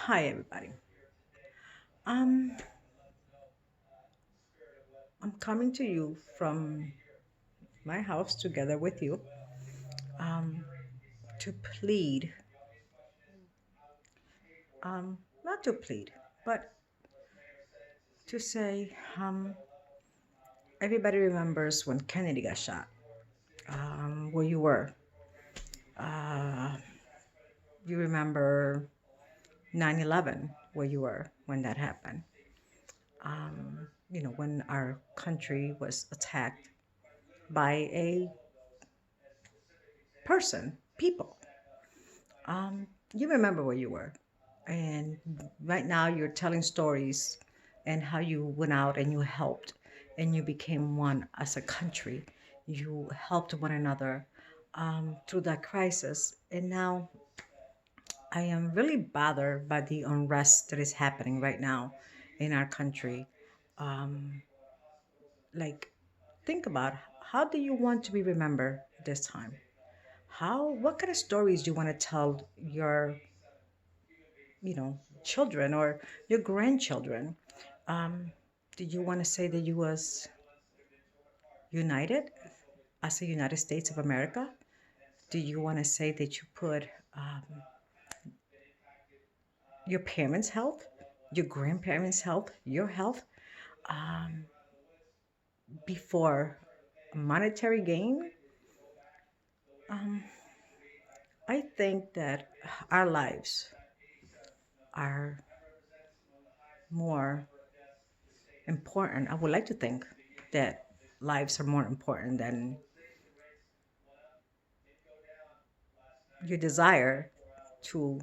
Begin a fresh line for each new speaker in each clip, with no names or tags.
Hi, everybody. Um, I'm coming to you from my house together with you um, to plead, not to plead, but to say everybody remembers when Kennedy got shot, where you were. Uh, you remember 9/11, where you were when that happened. When our country was attacked by a people. You remember where you were. And right now you're telling stories and how you went out and you helped and you became one as a country. You helped one another through that crisis. And now I am really bothered by the unrest that is happening right now in our country. Um, like, think about how do you want to be remembered this time? What kind of stories do you want to tell your children or your grandchildren? Um, do you want to say that you was united as a United States of America? Do you want to say that you put um, your parents' health, your grandparents' health, your health before monetary gain? Um, I think that our lives are more important. I would like to think that lives are more important than your desire to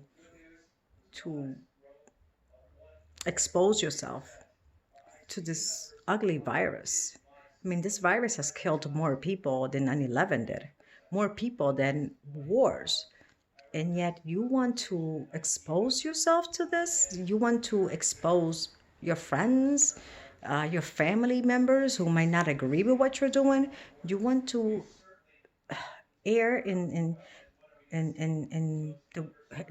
to expose yourself to this ugly virus. I mean, this virus has killed more people than 9/11 did, more people than wars. And yet you want to expose yourself to this? You want to expose your friends, your family members who might not agree with what you're doing? You want to air in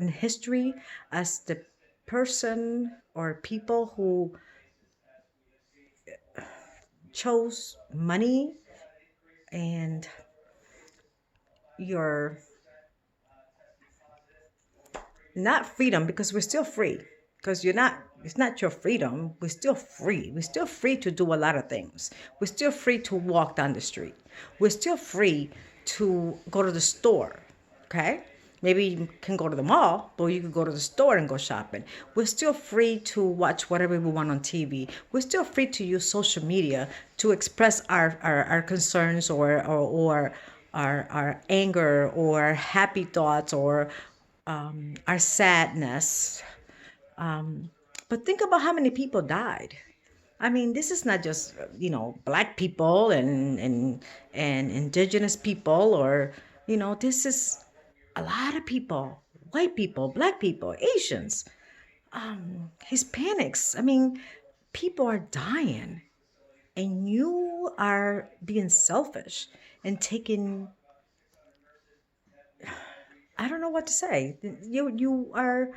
in history as the person or people who chose money and your not freedom, because we're still free, because you're not it's not your freedom. We're still free to do a lot of things. We're still free to walk down the street. We're still free to go to the store. Okay, maybe you can go to the mall, but you could go to the store and go shopping. We're still free to watch whatever we want on TV. We're still free to use social media to express our concerns or our anger or happy thoughts or our sadness. But think about how many people died. I mean, this is not just black people and indigenous people, or this is a lot of people, white people, black people, Asians, Hispanics. I mean, people are dying, and you are being selfish and taking, I don't know what to say. You are.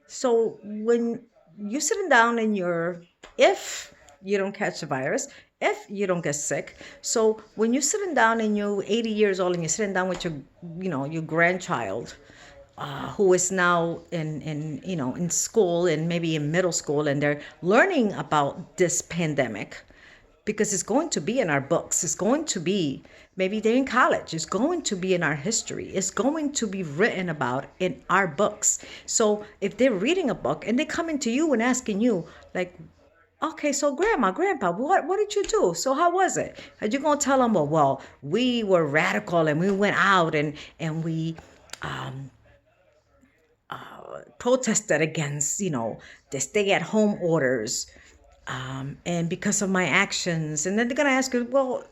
So when you're sitting down in your, if you don't catch the virus, if you don't get sick, so when you're sitting down and you're 80 years old and you're sitting down with your grandchild, who is now in school and maybe in middle school, and they're learning about this pandemic, because it's going to be in our books. It's going to be, maybe they're in college. It's going to be in our history. It's going to be written about in our books. So if they're reading a book and they're coming to you and asking you, like, okay, so grandma, grandpa, what did you do? So how was it? Are you gonna tell them, well, we were radical and we went out and we protested against, the stay-at-home orders, and because of my actions, and then they're gonna ask you, well,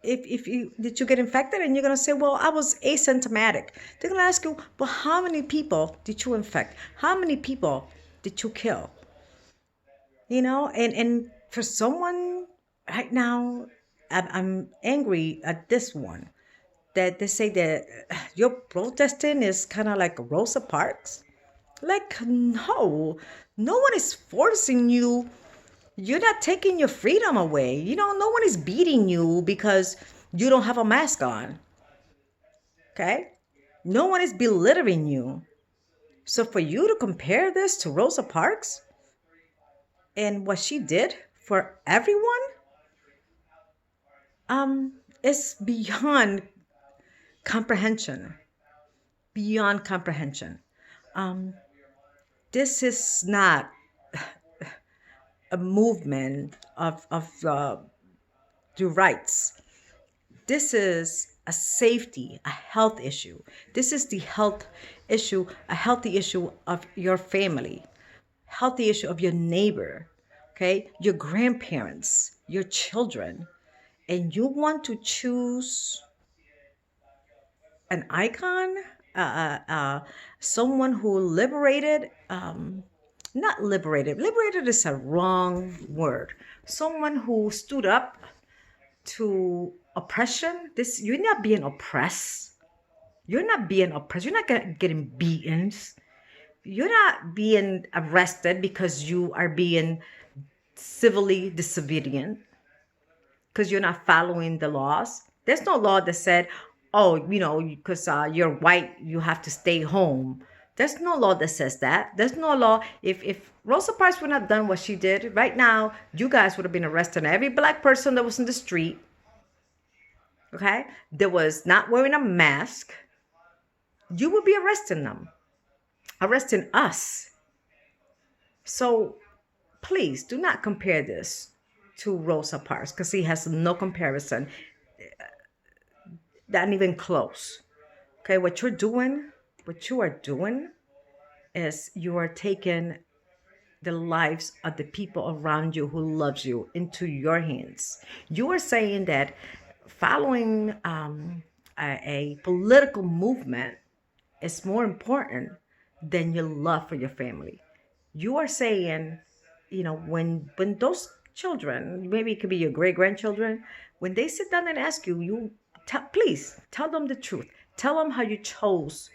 if you did you get infected, and you're going to say, well, I was asymptomatic. They're going to ask you, well, how many people did you infect? How many people did you kill? And for someone right now, I'm angry at this one, that they say that your protesting is kind of like Rosa Parks. Like, no, no one is forcing you. You're not taking your freedom away. No one is beating you because you don't have a mask on. Okay? No one is belittling you. So for you to compare this to Rosa Parks and what she did for everyone, it's beyond comprehension. Beyond comprehension. Um, this is not a movement of the rights. This is a safety, a health issue. This is the health issue, a healthy issue of your family, healthy issue of your neighbor, okay, your grandparents, your children, and you want to choose an icon, uh, uh, uh, someone who liberated, not liberated, liberated is a wrong word. Someone who stood up to oppression. This you're not being oppressed. You're not being oppressed. You're not getting beaten. You're not being arrested because you are being civilly disobedient because you're not following the laws. There's no law that said, oh, because you're white, you have to stay home. There's no law that says that. There's no law. If Rosa Parks would not have done what she did, right now, you guys would have been arresting every black person that was in the street. Okay? That was not wearing a mask. You would be arresting them, arresting us. So please do not compare this to Rosa Parks because he has no comparison, not even close. Okay, what you are doing is you are taking the lives of the people around you who loves you into your hands. You are saying that following a political movement is more important than your love for your family. You are saying, when those children, maybe it could be your great grandchildren, when they sit down and ask you, please tell them the truth. Tell them how you chose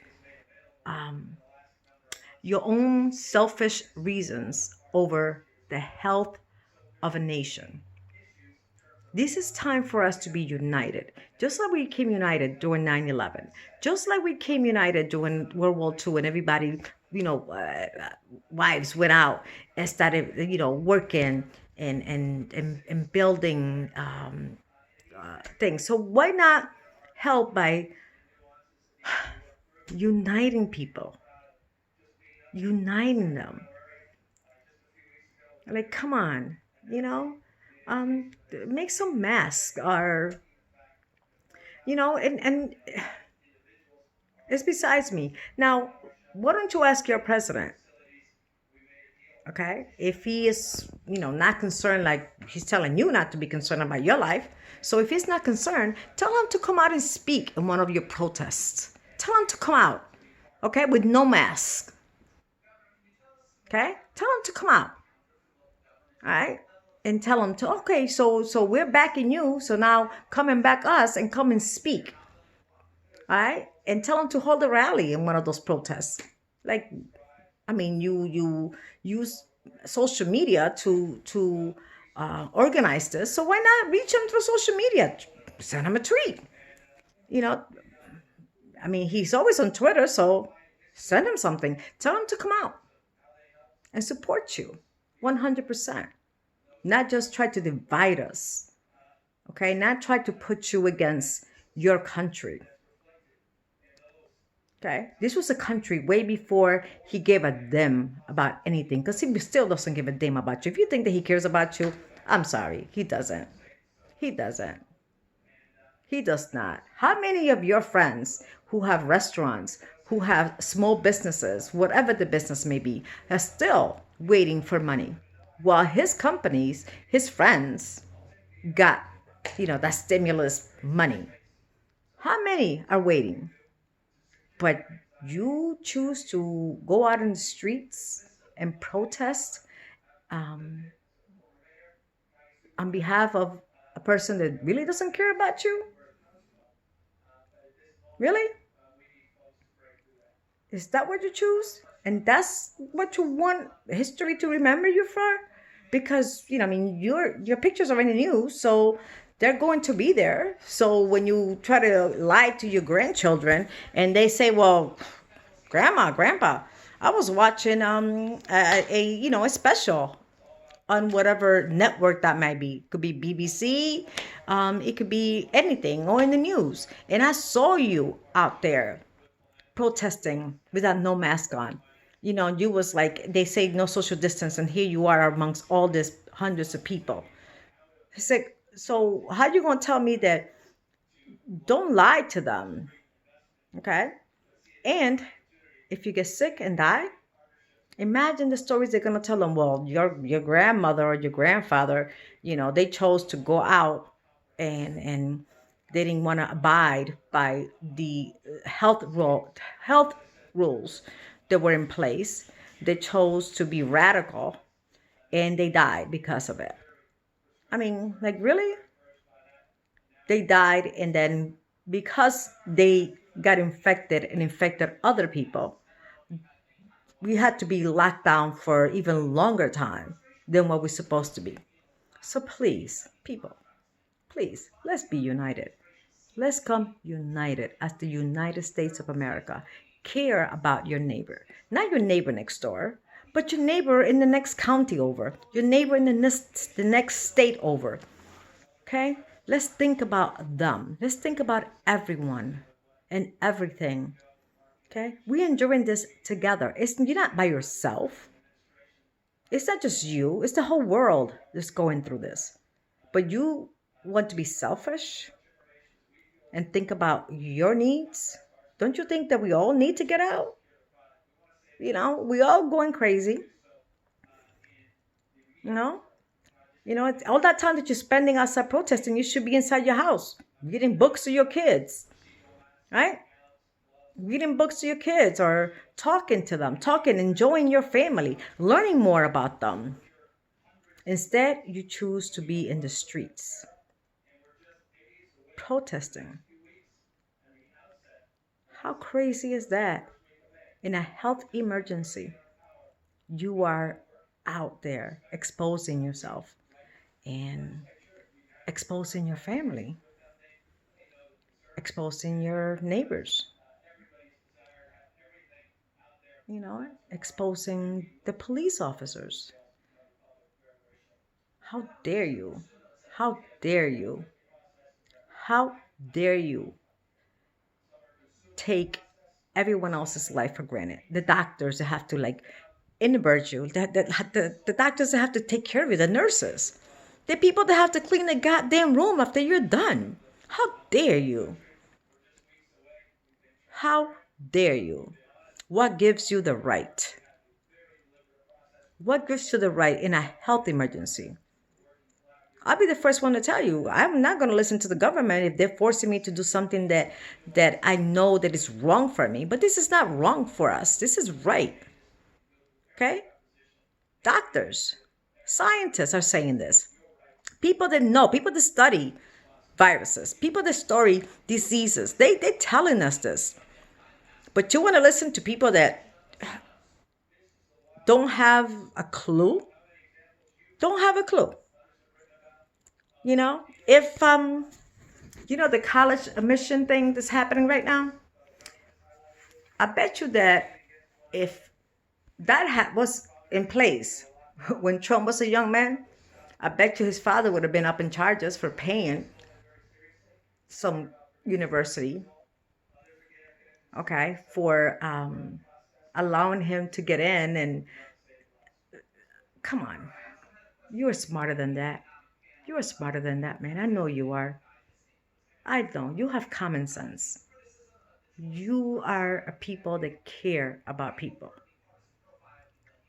your own selfish reasons over the health of a nation. This is time for us to be united. Just like we came united during 9/11, just like we came united during World War II, and everybody, wives went out and started, working and building things. So why not help by uniting people, uniting them? Like, come on, make some masks or, and it's besides me. Now, why don't you ask your president, okay, if he is, not concerned, like he's telling you not to be concerned about your life. So if he's not concerned, tell him to come out and speak in one of your protests. Tell him to come out, okay, with no mask. Okay? Tell him to come out. All right? And tell them to, okay, so we're backing you, so now come and back us and come and speak. All right? And tell them to hold a rally in one of those protests. Like, I mean, you use social media to organize this, so why not reach them through social media? Send him a tweet. You know, I mean, he's always on Twitter, so send him something. Tell him to come out and support you 100%. Not just try to divide us, okay? Not try to put you against your country, okay? This was a country way before he gave a damn about anything, because he still doesn't give a damn about you. If you think that he cares about you, I'm sorry, he doesn't. He doesn't. He does not. How many of your friends who have restaurants, who have small businesses, whatever the business may be, are still waiting for money? While his companies, his friends got, that stimulus money. How many are waiting? But you choose to go out in the streets and protest um, on behalf of a person that really doesn't care about you? Really? Is that what you choose? And that's what you want history to remember you for? Because, I mean, your pictures are in the news, so they're going to be there. So when you try to lie to your grandchildren and they say, well, grandma, grandpa, I was watching a special on whatever network that might be. Could be BBC, it could be anything or in the news. And I saw you out there protesting without no mask on. You was like, they say no social distance, and here you are amongst all this hundreds of people. It's like, so how you gonna tell me that? Don't lie to them, okay? And if you get sick and die, imagine the stories they're gonna tell them. Well, your grandmother or your grandfather, they chose to go out and they didn't want to abide by the health rules that were in place. They chose to be radical and they died because of it. I mean, like, really? They died, and then because they got infected and infected other people, we had to be locked down for even longer time than what we're supposed to be. So please, people, please, let's be united. Let's come united as the United States of America. Care about your neighbor, not your neighbor next door, but your neighbor in the next county over, your neighbor in the next state over. Okay? Let's think about them. Let's think about everyone and everything. Okay? We're enduring this together. You're not by yourself. It's not just you, it's the whole world that's going through this. But you want to be selfish and think about your needs? Don't you think that we all need to get out? We all going crazy, you know? All that time that you're spending outside protesting, you should be inside your house reading books to your kids, right? Reading books to your kids or talking to them, enjoying your family, learning more about them. Instead, you choose to be in the streets protesting. How crazy is that? In a health emergency, you are out there exposing yourself and exposing your family, exposing your neighbors, exposing the police officers. How dare you? How dare you? How dare you take everyone else's life for granted? The doctors that have to invert you, the doctors that have to take care of you, the nurses, the people that have to clean the goddamn room after you're done. How dare you? How dare you? What gives you the right? What gives you the right in a health emergency? I'll be the first one to tell you, I'm not going to listen to the government if they're forcing me to do something that I know that is wrong for me. But this is not wrong for us. This is right. Okay? Doctors, scientists are saying this. People that know, people that study viruses, people that study diseases, they're telling us this. But you want to listen to people that don't have a clue? Don't have a clue. If the college admission thing that's happening right now, I bet you that if that was in place when Trump was a young man, I bet you his father would have been up in charges for paying some university, okay, for allowing him to get in. And come on, you are smarter than that. You are smarter than that, man. I know you are. I don't. You have common sense. You are a people that care about people.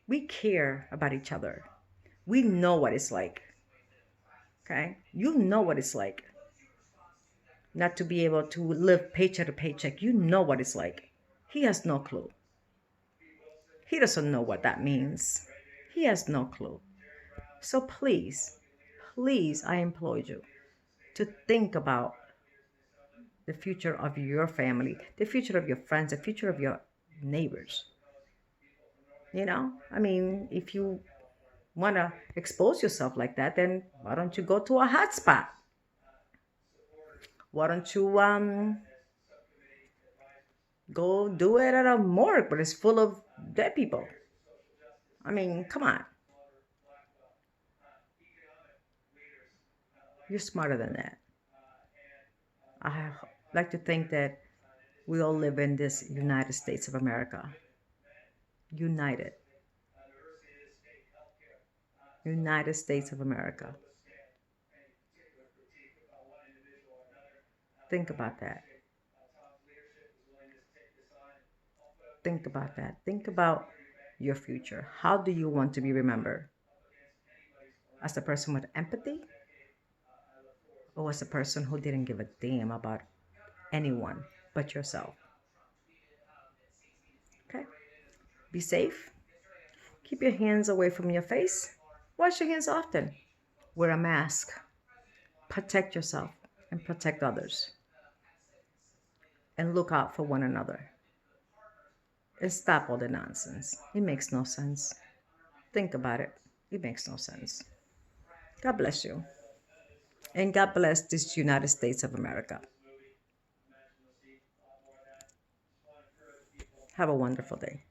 We care about each other. We know what it's like. Okay? You know what it's like not to be able to live paycheck to paycheck. You know what it's like. He has no clue. He doesn't know what that means. He has no clue. So please, I implore you to think about the future of your family, the future of your friends, the future of your neighbors. I mean, if you want to expose yourself like that, then why don't you go to a hot spot? Why don't you go do it at a morgue, but it's full of dead people? I mean, come on. You're smarter than that. I like to think that we all live in this United States of America. United. United States of America. Think about that. Think about that. Think about your future. How do you want to be remembered? As a person with empathy, or as a person who didn't give a damn about anyone but yourself? Okay? Be safe. Keep your hands away from your face. Wash your hands often. Wear a mask. Protect yourself and protect others. And look out for one another. And stop all the nonsense. It makes no sense. Think about it. It makes no sense. God bless you. And God bless this United States of America. Have a wonderful day.